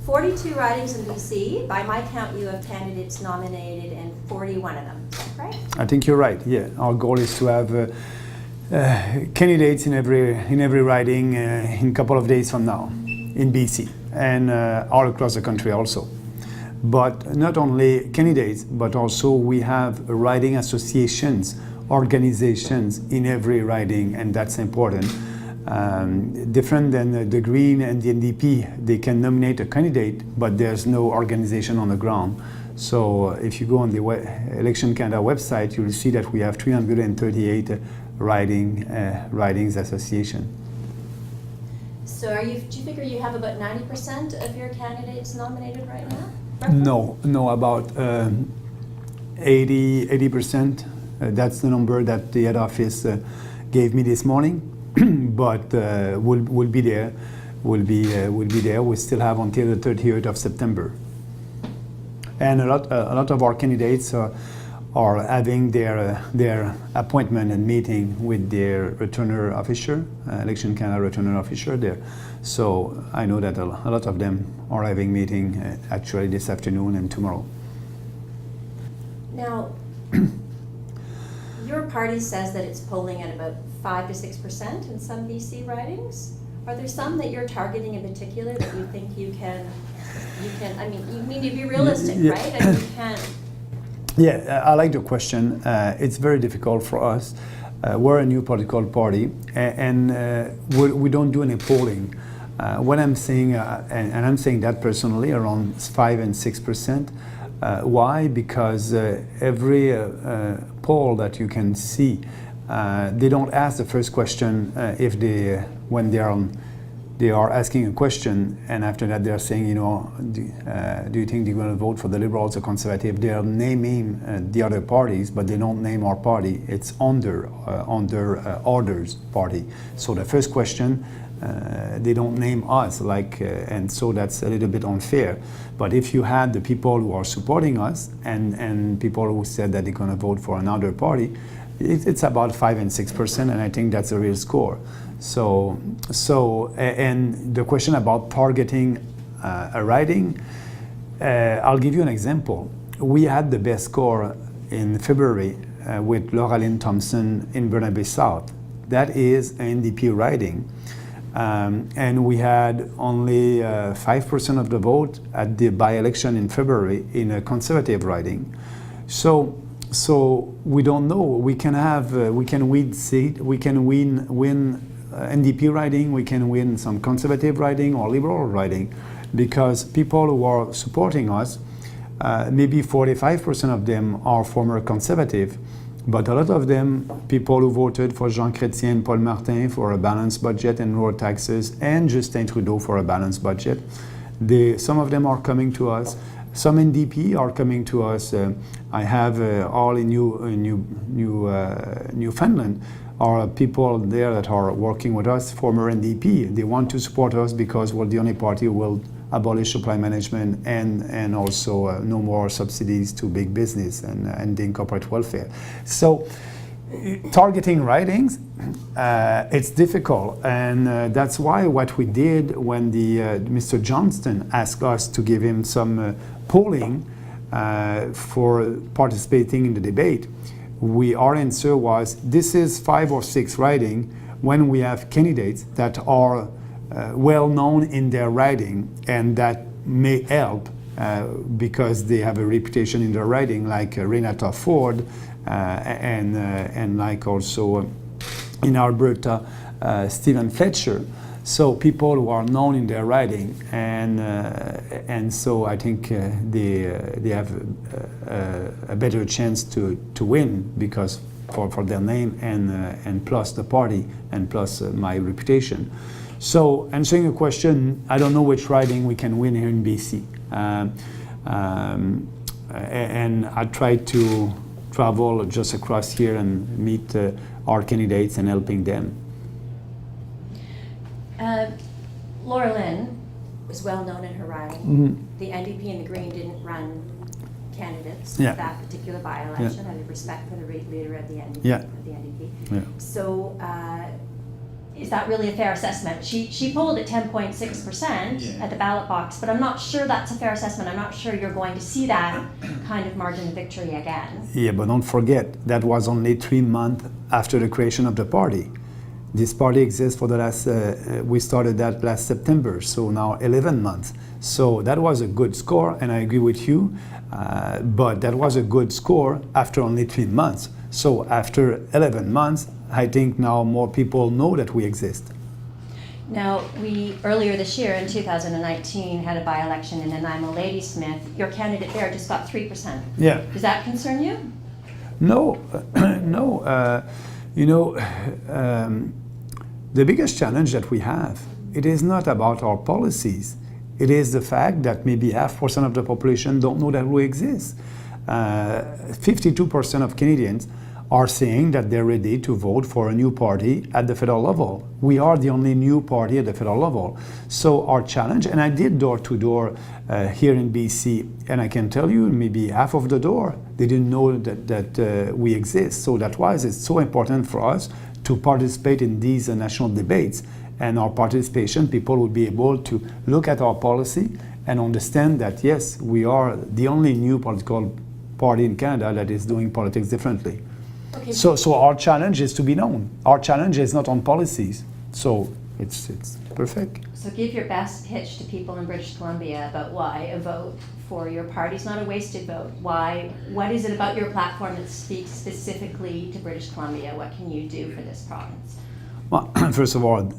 42 ridings in BC. By my count, you have candidates nominated in 41 of them. Is that right? I think you're right. Yeah, our goal is to have candidates in every riding in a couple of days from now in BC and all across the country also. But not only candidates, but also we have riding associations, organizations in every riding, and that's important. Different than the Green and the NDP, they can nominate a candidate, but there's no organization on the ground. So if you go on the Election Canada website, you'll see that we have 338 ridings association. So do you figure you have about 90% of your candidates nominated right now? Roughly? No, about 80%. That's the number that the head office gave me this morning. But we'll be there. We'll be there. We still have until the 30th of September. And a lot of our candidates are having their appointment and meeting with their returner officer, Election Canada returner officer there. So I know that a lot of them are having meeting actually this afternoon and tomorrow. Now, your party says that it's polling at about 5 to 6% in some BC ridings. Are there some that you're targeting in particular that you think you can? I mean, you need to be realistic, right? I mean, you can't. Yeah, I like the question. It's very difficult for us. We're a new political party, and we don't do any polling. What I'm saying, and I'm saying that personally, around 5 and 6%. Why? Because every poll that you can see, they don't ask the first question when they are asking a question, and after that they are saying, do you think they're going to vote for the Liberals or Conservative? They are naming the other parties, but they don't name our party. It's under orders party. So the first question, they don't name us, and so that's a little bit unfair. But if you had the people who are supporting us and people who said that they're going to vote for another party, it's about 5 and 6%, and I think that's a real score. So and the question about targeting a riding, I'll give you an example. We had the best score in February with Laura-Lynn Thompson in Burnaby South. That is an NDP riding. And we had only 5% of the vote at the by-election in February in a Conservative riding. So we don't know. We can win seat. We can win NDP riding. We can win some Conservative riding or Liberal riding, because people who are supporting us, maybe 45% of them are former Conservative. But a lot of them, people who voted for Jean Chrétien and Paul Martin for a balanced budget and lower taxes, and Justin Trudeau for a balanced budget, some of them are coming to us. Some NDP are coming to us. I have all in Newfoundland are people there that are working with us, former NDP. They want to support us because we're the only party who will abolish supply management and also no more subsidies to big business and ending corporate welfare. So targeting ridings, it's difficult, and that's why what we did when Mr. Johnston asked us to give him some polling for participating in the debate, our answer was, this is 5 or 6 riding when we have candidates that are well known in their riding and that may help because they have a reputation in their riding, like Renata Ford and like also in Alberta Stephen Fletcher. So people who are known in their riding, and so I think they have a better chance to win because for their name and plus the party and plus my reputation. So answering your question, I don't know which riding we can win here in BC. And I try to travel just across here and meet our candidates and helping them. Laura-Lynn was well known in her riding. Mm-hmm. The NDP and the Green didn't run candidates for that particular by-election. Out of respect for the leader of the NDP. Yeah. Of the NDP. Yeah. So is that really a fair assessment? She polled at 10.6% at the ballot box, but I'm not sure that's a fair assessment. I'm not sure you're going to see that kind of margin of victory again. Yeah, but don't forget, that was only 3 months after the creation of the party. This party exists for the last, we started that last September, so now 11 months. So that was a good score, and I agree with you, but that was a good score after only 3 months. So after 11 months, I think now more people know that we exist. Now, we, earlier this year in 2019, had a by-election in Nanaimo. Ladysmith. Your candidate there just got 3%. Yeah. Does that concern you? No, no. The biggest challenge that we have, it is not about our policies. It is the fact that maybe 0.5% of the population don't know that we exist. 52% of Canadians are saying that they're ready to vote for a new party at the federal level. We are the only new party at the federal level. So our challenge, and I did door-to-door here in BC, and I can tell you maybe half of the door, they didn't know that we exist. So that's why it's so important for us to participate in these national debates. And our participation, people will be able to look at our policy and understand that, yes, we are the only new political party in Canada that is doing politics differently. Okay. So our challenge is to be known. Our challenge is not on policies. So it's perfect. So give your best pitch to people in British Columbia about why a vote for your party is not a wasted vote. Why? What is it about your platform that speaks specifically to British Columbia? What can you do for this province? Well, first of all,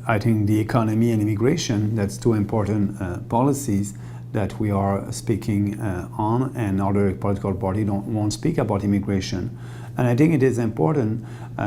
I think the economy and immigration, that's two important policies that we are speaking on, and other political parties won't speak about immigration. And I think it is important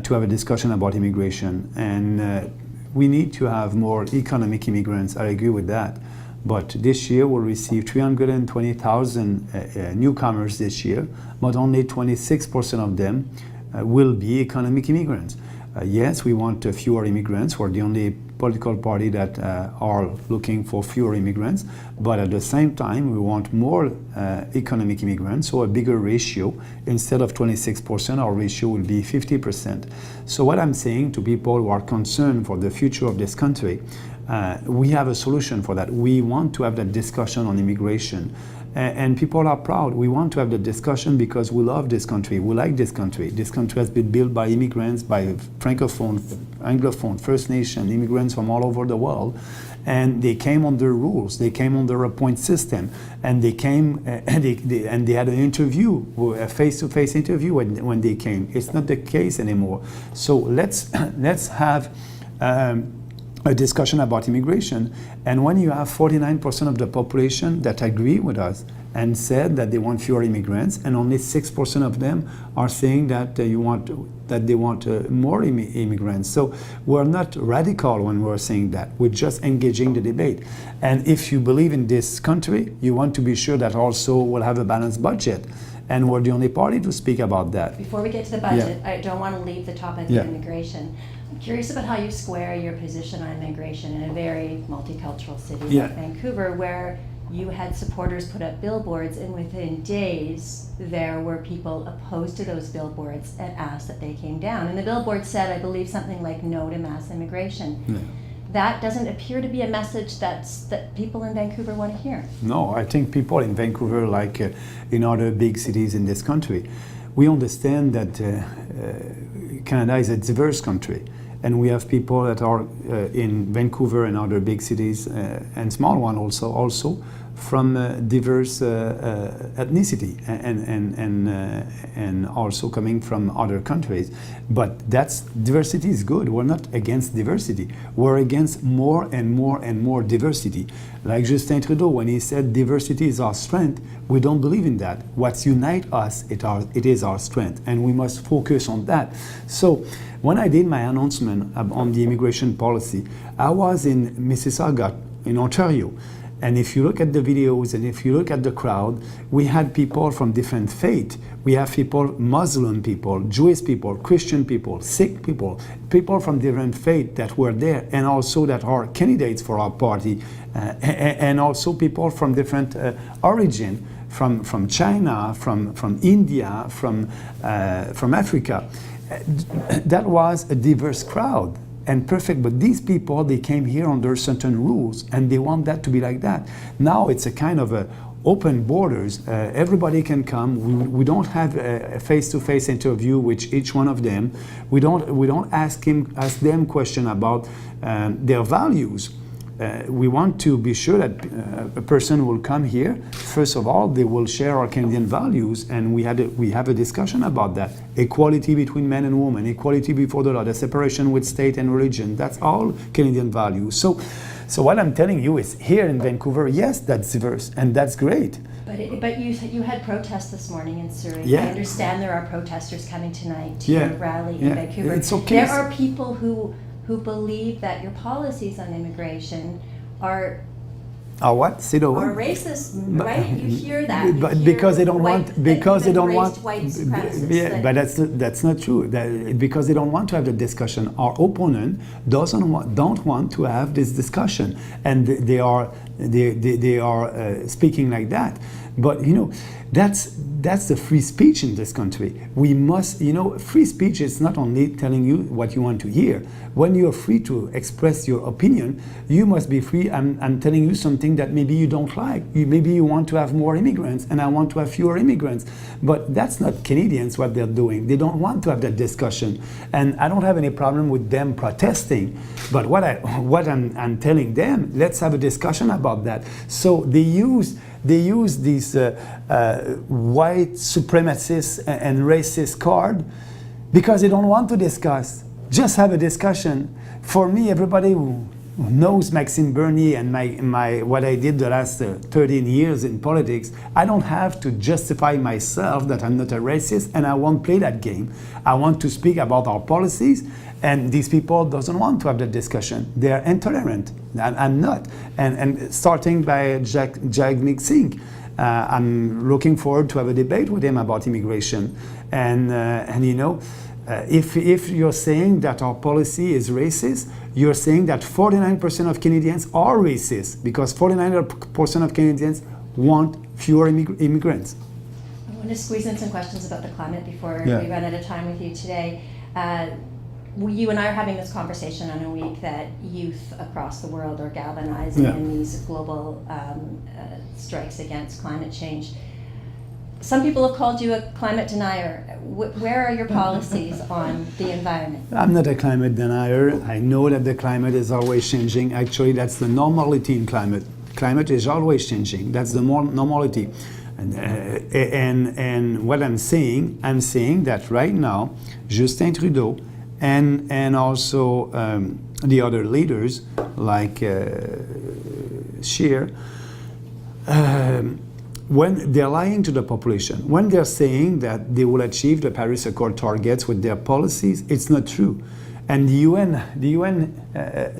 to have a discussion about immigration, and we need to have more economic immigrants. I agree with that. But this year we'll receive 320,000 newcomers this year, but only 26% of them will be economic immigrants. Yes, we want fewer immigrants. We're the only political party that are looking for fewer immigrants, but at the same time we want more economic immigrants, so a bigger ratio. Instead of 26%, our ratio will be 50%. So what I'm saying to people who are concerned for the future of this country, we have a solution for that. We want to have that discussion on immigration. And people are proud. We want to have the discussion because we love this country. We like this country. This country has been built by immigrants, by Francophone, Anglophone, First Nation, immigrants from all over the world. And they came under rules. They came under a point system. And they came, and they had an interview, a face-to-face interview when they came. It's not the case anymore. So let's have a discussion about immigration. And when you have 49% of the population that agree with us and said that they want fewer immigrants, and only 6% of them are saying that they want more immigrants. So we're not radical when we're saying that. We're just engaging the debate. And if you believe in this country, you want to be sure that also we'll have a balanced budget. And we're the only party to speak about that. Before we get to the budget, I don't want to leave the topic of immigration. I'm curious about how you square your position on immigration in a very multicultural city like Vancouver, where you had supporters put up billboards, and within days there were people opposed to those billboards and asked that they came down. And the billboard said, I believe, something like no to mass immigration. Yeah. That doesn't appear to be a message that people in Vancouver want to hear. No, I think people in Vancouver, like in other big cities in this country, we understand that Canada is a diverse country. And we have people that are in Vancouver and other big cities, and small one also from diverse ethnicity and also coming from other countries. But diversity is good. We're not against diversity. We're against more and more and more diversity. Like Justin Trudeau, when he said diversity is our strength, we don't believe in that. What unites us, it is our strength, and we must focus on that. So when I did my announcement on the immigration policy, I was in Mississauga, in Ontario. And if you look at the videos and if you look at the crowd, we had people from different faiths. We have people, Muslim people, Jewish people, Christian people, Sikh people, people from different faiths that were there, and also that are candidates for our party, and also people from different origin, from China, from India, from Africa. That was a diverse crowd. and perfect, but these people, they came here under certain rules and they want that to be like that. Now it's a kind of a open borders. Everybody can come. We don't have a face-to-face interview with each one of them. We don't ask them question about their values. We want to be sure that a person will come here. First of all, they will share our Canadian values, and we have a discussion about that. Equality between men and women, equality before the law, the separation with state and religion. That's all Canadian values. So what I'm telling you is, here in Vancouver, yes, that's diverse, and that's great. But you had protests this morning in Surrey. Yeah. I understand there are protesters coming tonight to Yeah. your rally Yeah. in Vancouver. It's okay. There are people who believe that your policies on immigration are What? Say the are word. racist, right? You hear that. You But hear because they don't want, that because they you've don't embraced want, white supremacists, yeah, that- but that's not true. Because they don't want to have the discussion. Our opponent don't want to have this discussion, and they are speaking like that. But that's the free speech in this country. We must, free speech is not only telling you what you want to hear. When you're free to express your opinion, you must be free. I'm telling you something that maybe you don't like. Maybe you want to have more immigrants, and I want to have fewer immigrants. But that's not Canadians what they're doing. They don't want to have that discussion, and I don't have any problem with them protesting. But what I'm telling them, let's have a discussion about that. So they use these white supremacist and racist card because they don't want to discuss. Just have a discussion. For me, everybody who knows Maxime Bernier and my what I did the last 13 years in politics, I don't have to justify myself that I'm not a racist, and I won't play that game. I want to speak about our policies, and these people doesn't want to have that discussion. They're intolerant, and I'm not. And starting by Jagmeet Singh, I'm looking forward to have a debate with him about immigration. If you're saying that our policy is racist, you're saying that 49% of Canadians are racist, because 49% of Canadians want fewer immigrants. I want to squeeze in some questions about the climate before Yeah. we run out of time with you today. You and I are having this conversation on a week that youth across the world are galvanizing Yeah. in these global strikes against climate change. Some people have called you a climate denier. Where are your policies on the environment? I'm not a climate denier. I know that the climate is always changing. Actually, that's the normality in climate. Climate is always changing. That's the normality. And what I'm saying that right now, Justin Trudeau and also the other leaders like Scheer, when they're lying to the population, when they're saying that they will achieve the Paris Accord targets with their policies, it's not true. And the UN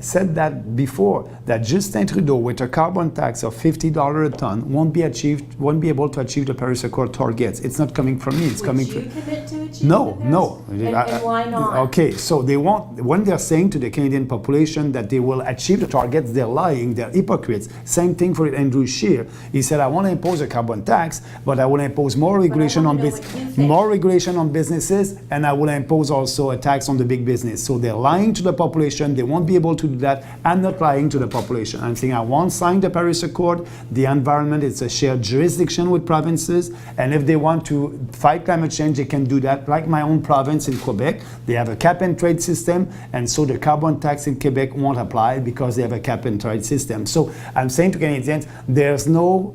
said that before, that Justin Trudeau, with a carbon tax of $50 a ton, won't be able to achieve the Paris Accord targets. It's not coming from me. It's coming from. Would you commit to achieve No, the Paris? no. And why not? Okay, so they won't. When they're saying to the Canadian population that they will achieve the targets, they're lying. They're hypocrites. Same thing for Andrew Scheer. He said, "I want to impose a carbon tax, but I will impose more regulation on wanna know what you think. more regulation on businesses, and I will impose also a tax on the big business." So they're lying to the population. They won't be able to do that. I'm not lying to the population. I'm saying I won't sign the Paris Accord. The environment is a shared jurisdiction with provinces, and if they want to fight climate change, they can do that. Like my own province in Quebec, they have a cap and trade system, and so the carbon tax in Quebec won't apply because they have a cap and trade system. So I'm saying to Canadians, there's no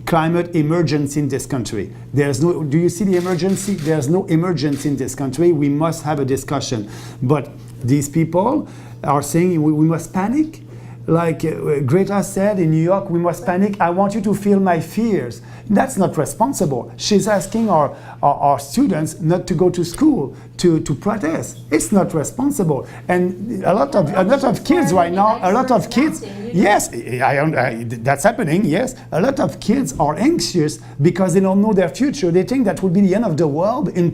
climate emergency in this country. Do you see the emergency? There's no emergency in this country. We must have a discussion. But these people are saying we must panic. Like Greta said in New York, we must panic. I want you to feel my fears. That's not responsible. She's asking our students not to go to school to protest. It's not responsible. And a lot of kids right now, a lot of kids, yes, that's happening. Yes, a lot of kids are anxious because they don't know their future. They think that will be the end of the world in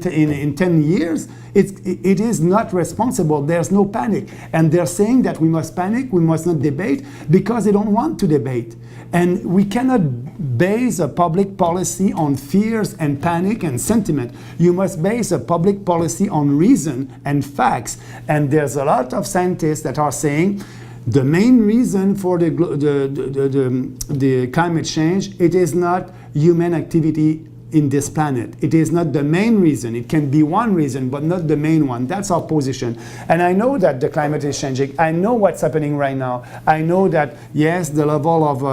10 years. It is not responsible. There's no panic, and they're saying that we must panic. We must not debate. debate? Because they don't want to debate. And we cannot base a public policy on fears and panic and sentiment. You must base a public policy on reason and facts. And there's a lot of scientists that are saying the main reason for the climate change, it is not human activity in this planet. It is not the main reason. It can be one reason, but not the main one. That's our position. And I know that the climate is changing. I know what's happening right now. I know that, yes, the level of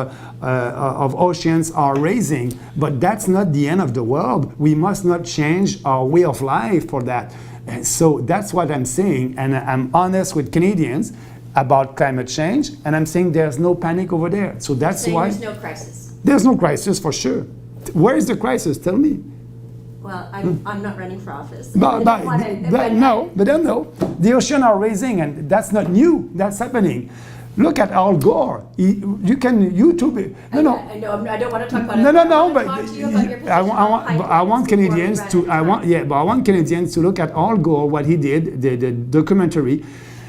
oceans are rising, but that's not the end of the world. We must not change our way of life for that. And so that's what I'm saying, and I'm honest with Canadians about climate change, and I'm saying there's no panic over there. So that's why there's no crisis. There's no crisis for sure. Where is the crisis? Tell me. Well, I'm not running for office. No. The ocean are rising, and that's not new. That's happening. Look at Al Gore. You can YouTube it. I know. I don't want to talk about it. No. But talk to you about your I want Canadians to. I want Canadians to look at Al Gore, what he did, the documentary.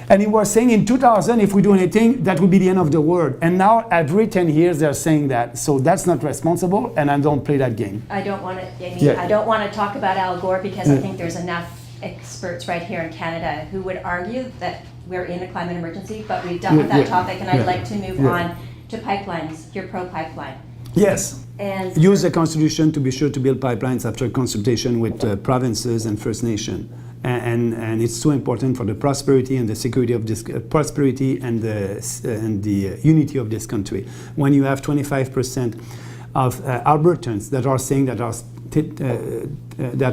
And he was saying in 2000, if we do anything, that would be the end of the world. And now, every 10 years, they're saying that. So that's not responsible, and I don't play that game. I don't want to. I don't want to talk about Al Gore because I think there's enough experts right here in Canada who would argue that we're in a climate emergency, but we've dealt with that topic, and I'd like to move on to pipelines. You're pro-pipeline. Yes. And use the Constitution to be sure to build pipelines after consultation with provinces and First Nation. And it's so important for the prosperity and the security of this prosperity and the unity of this country. When you have 25% of Albertans that are saying that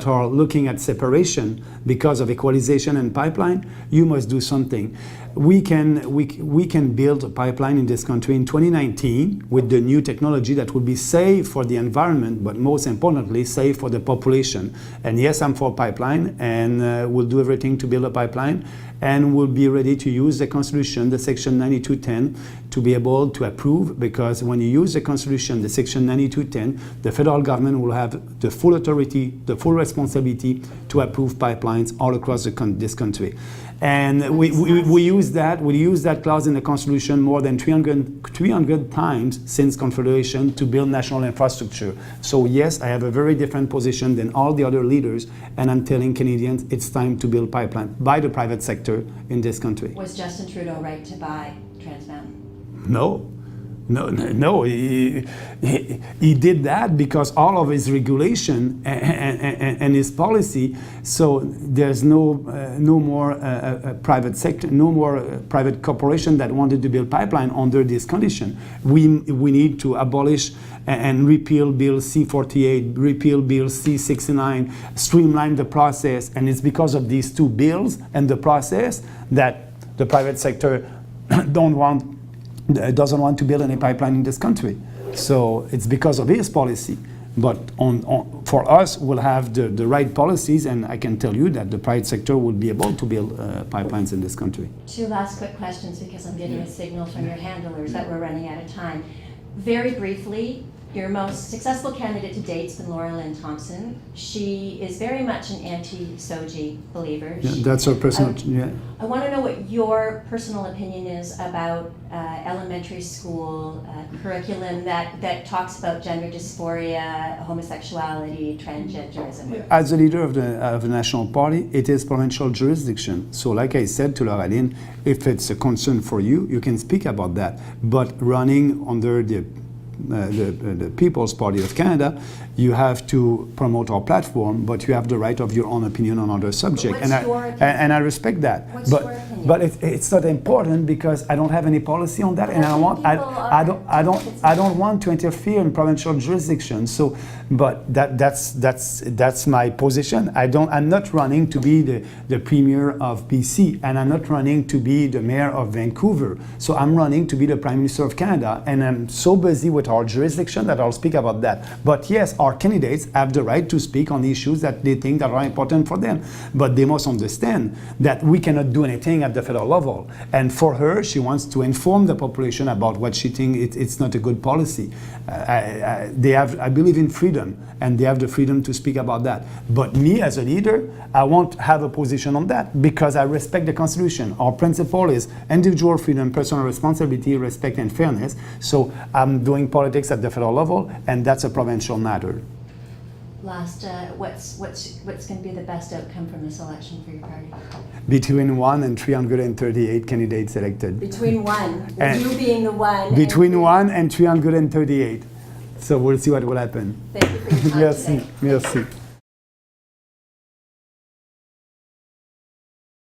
are looking at separation because of equalization and pipeline, you must do something. We can build a pipeline in this country in 2019 with the new technology that will be safe for the environment, but most importantly, safe for the population. And yes, I'm for pipeline, and we'll do everything to build a pipeline, and we'll be ready to use the Constitution, the Section 9210, to be able to approve, because when you use the Constitution, the Section 9210, the federal government will have the full authority, the full responsibility to approve pipelines all across this country. And we use that clause in the Constitution more than 300 times since Confederation to build national infrastructure. So yes, I have a very different position than all the other leaders, and I'm telling Canadians it's time to build pipeline by the private sector in this country. Was Justin Trudeau right to buy Trans Mountain? No. He did that because all of his regulation and his policy. So there's no more private sector, no more private corporation that wanted to build pipeline under this condition. We need to abolish and repeal Bill C-48, repeal Bill C-69, streamline the process, and it's because of these two bills and the process that the private sector doesn't want to build any pipeline in this country. So it's because of his policy. But for us, we'll have the right policies, and I can tell you that the private sector will be able to build pipelines in this country. Two last quick questions, because I'm getting a signal from your handlers that we're running out of time. Very briefly, your most successful candidate to date has been Laura Lynn Thompson. She is very much an anti-SOGI believer. That's her personal. I want to know what your personal opinion is about elementary school curriculum that talks about gender dysphoria, homosexuality, transgenderism. As a leader of the National Party, it is provincial jurisdiction. So like I said to Laura Lynn, if it's a concern for you, you can speak about that. But running under the People's Party of Canada, you have to promote our platform, but you have the right of your own opinion on other subjects, and I respect that. What's your opinion? But it's not important because I don't have any policy on that, and I don't want to interfere in provincial jurisdiction. So, but that's my position. I'm not running to be the premier of BC, and I'm not running to be the mayor of Vancouver. So I'm running to be the Prime Minister of Canada, and I'm so busy with our jurisdiction that I'll speak about that. But yes, our candidates have the right to speak on issues that they think that are important for them. But they must understand that we cannot do anything at at the federal level. And for her, she wants to inform the population about what she thinks it's not a good policy. I believe in freedom, and they have the freedom to speak about that. But me, as a leader, I won't have a position on that because I respect the Constitution. Our principle is individual freedom, personal responsibility, respect, and fairness. So I'm doing politics at the federal level, and that's a provincial matter. Last, what's going to be the best outcome from this election for your party? Between 1 and 338 candidates elected. Between one, And you being the one. Between 1 and 338. So we'll see what will happen. Thank you for your time Merci. today. Merci.